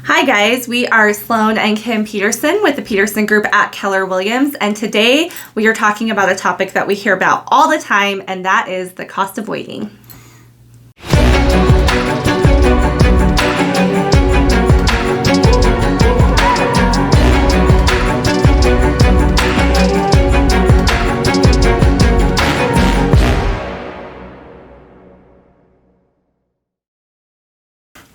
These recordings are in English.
Hi guys, we are Sloane and Kim Petersen with the Petersen Group at Keller Williams, and today we are talking about a topic that we hear about all the time, and that is the cost of waiting.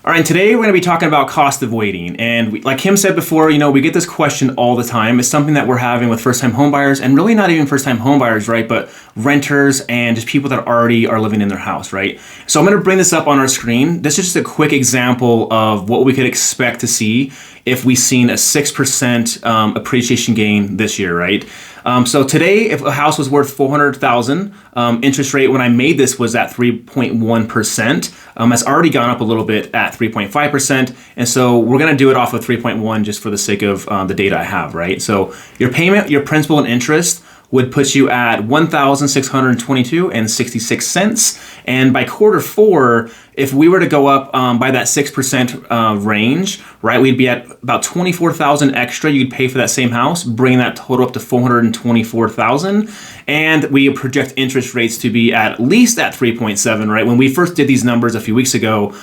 All right, today we're going to be talking about cost of waiting. And like Kim said before, we get this question all the time. It's something that we're having with first-time homebuyers, and really not even first-time homebuyers, right? But renters and just people that already are living in their house, right? So I'm going to bring this up on our screen. This is just a quick example of what we could expect to see if we've seen a 6% appreciation gain this year, right? So today, if a house was worth $400,000, interest rate when I made this was at 3.1%. It's already gone up a little bit at 3.5%, and so we're going to do it off of 3.1 just for the sake of the data I have, right? So your payment, your principal and interest would put you at $1,622.66, and by quarter four, if we were to go up by that 6% range, right, we'd be at about $24,000 extra you'd pay for that same house, bringing that total up to $424,000. And we project interest rates to be at least at 3.7, right? When we first did these numbers a few weeks ago,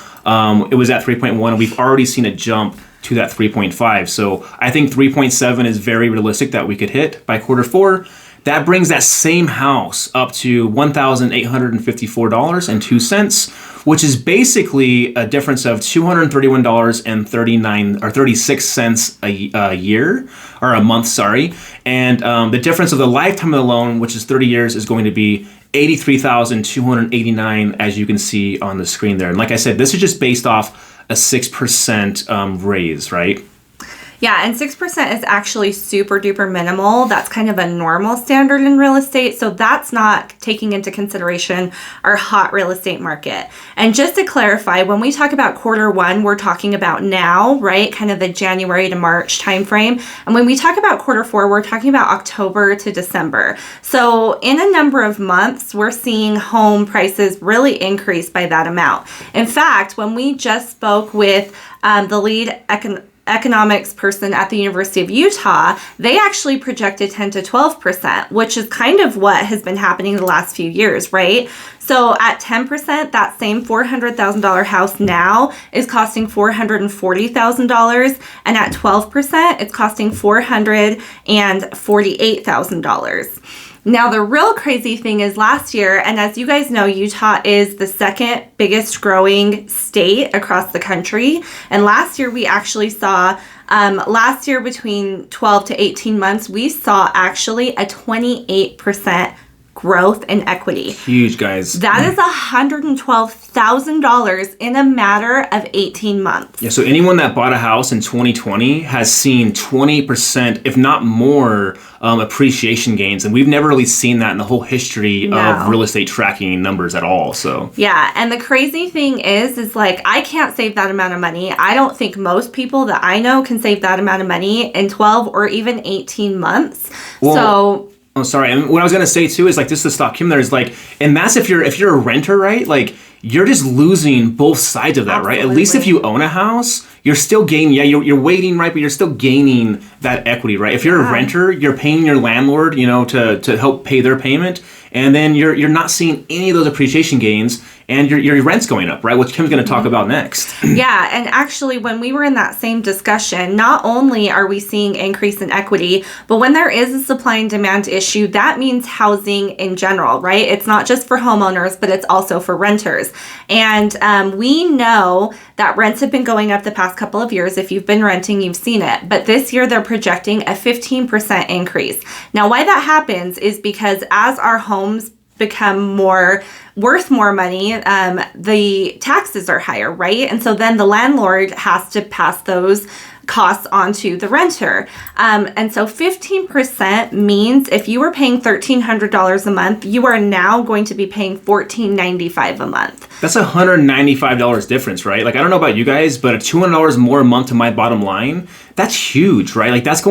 it was at 3.1, and we've already seen a jump to that 3.5. So I think 3.7 is very realistic that we could hit by quarter four. That brings that same house up to $1,854.02, which is basically a difference of $231.36 a year, or a month, sorry. And the difference of the lifetime of the loan, which is 30 years, is going to be $83,289, as you can see on the screen there. And like I said, this is just based off a 6% raise, right? Yeah, and 6% is actually super duper minimal. That's kind of a normal standard in real estate. So that's not taking into consideration our hot real estate market. And just to clarify, when we talk about quarter one, we're talking about now, right? Kind of the January to March timeframe. And when we talk about quarter four, we're talking about October to December. So in a number of months, we're seeing home prices really increase by that amount. In fact, when we just spoke with the lead economics person at the University of Utah, they actually projected 10 to 12%, which is kind of what has been happening the last few years, right? So at 10%, that same $400,000 house now is costing $440,000, and at 12%, it's costing $448,000. Now, the real crazy thing is last year, and as you guys know, Utah is the second biggest growing state across the country. And last year, we actually saw, between 12 to 18 months, we saw actually a 28% growth in equity. Huge, guys. That is $112,000 in a matter of 18 months. Yeah, so anyone that bought a house in 2020 has seen 20%, if not more, appreciation gains. And we've never really seen that in the whole history of real estate tracking numbers at all. So yeah, and the crazy thing is like, I can't save that amount of money. I don't think most people that I know can save that amount of money in 12 or even 18 months. Oh, sorry. And what I was going to say too is like, just to stop Kim there, is like, and that's if you're a renter, right? Like, you're just losing both sides of that, Absolutely. right? At least if you own a house, you're still gaining. Yeah, you're waiting, right? But you're still gaining that equity, right? If you're a renter, you're paying your landlord, to help pay their payment, and then you're not seeing any of those appreciation gains, and your rent's going up, right? Which Kim's going to talk about next. Yeah, and actually, when we were in that same discussion, not only are we seeing increase in equity, but when there is a supply and demand issue, that means housing in general, right? It's not just for homeowners, but it's also for renters. And we know that rents have been going up the past couple of years. If you've been renting, you've seen it. But this year, they're projecting a 15% increase. Now, why that happens is because as our homes become worth more money, the taxes are higher, right? And so then the landlord has to pass those costs onto the renter. And so 15% means if you were paying $1,300 a month, you are now going to be paying $1,495 a month. That's $195 difference, right? Like, I don't know about you guys, but $200 more a month to my bottom line, that's huge, right? Like, that's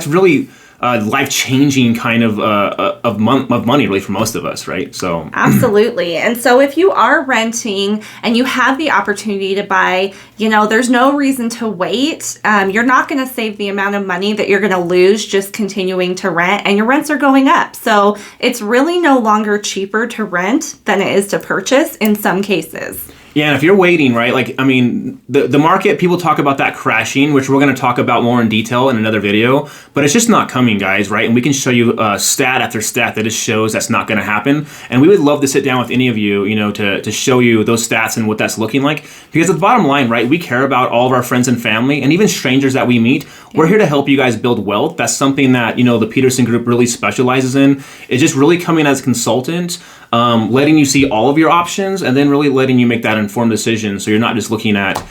really life-changing kind of money really for most of us, right? So absolutely. And so if you are renting and you have the opportunity to buy, there's no reason to wait. You're not going to save the amount of money that you're going to lose just continuing to rent, and your rents are going up. So it's really no longer cheaper to rent than it is to purchase in some cases. Yeah, and if you're waiting, right, the market, people talk about that crashing, which we're going to talk about more in detail in another video, but it's just not coming, guys, right? And we can show you stat after stat that just shows that's not going to happen. And we would love to sit down with any of you, to show you those stats and what that's looking like. Because at the bottom line, right, we care about all of our friends and family and even strangers that we meet. We're here to help you guys build wealth. That's something that, the Petersen Group really specializes in. It's just really coming as a consultant, letting you see all of your options, and then really letting you make that informed decision. So you're not just looking at,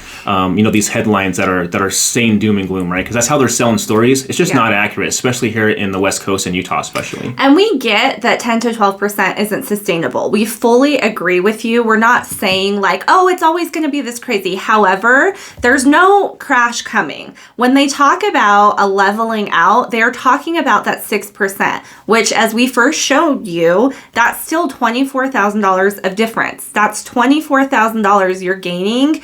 these headlines that are saying doom and gloom, right? Because that's how they're selling stories. It's just not accurate, especially here in the West Coast and Utah, especially. And we get that 10 to 12% isn't sustainable. We fully agree with you. We're not saying it's always going to be this crazy. However, there's no crash coming. When they talk about a leveling out, they're talking about that 6%, which, as we first showed you, that's still $24,000 of difference. That's $24,000 you're gaining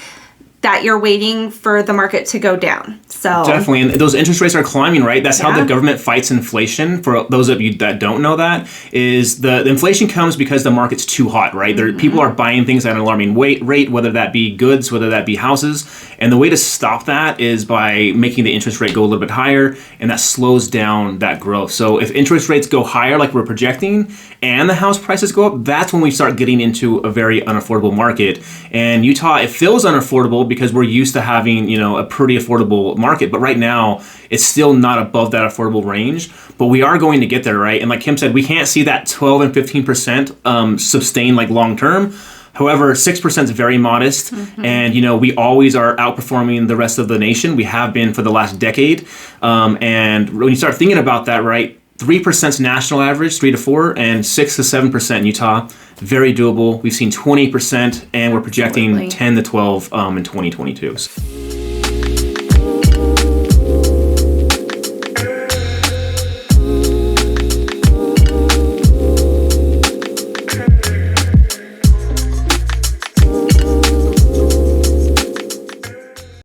that you're waiting for the market to go down. So definitely, and those interest rates are climbing, right? That's how the government fights inflation. For those of you that don't know that, is the inflation comes because the market's too hot, right? People are buying things at an alarming rate, whether that be goods, whether that be houses. And the way to stop that is by making the interest rate go a little bit higher, and that slows down that growth. So if interest rates go higher like we're projecting, and the house prices go up, that's when we start getting into a very unaffordable market. And Utah, it feels unaffordable because we're used to having, a pretty affordable market. But right now, it's still not above that affordable range. But we are going to get there, right? And like Kim said, we can't see that 12 and 15% sustain long term. However, 6% is very modest. And, we always are outperforming the rest of the nation. We have been for the last decade. And when you start thinking about that, right, 3% is national average, 3 to 4, and 6 to 7% in Utah. Very doable. We've seen 20%, and we're projecting 10 to 12 in 2022.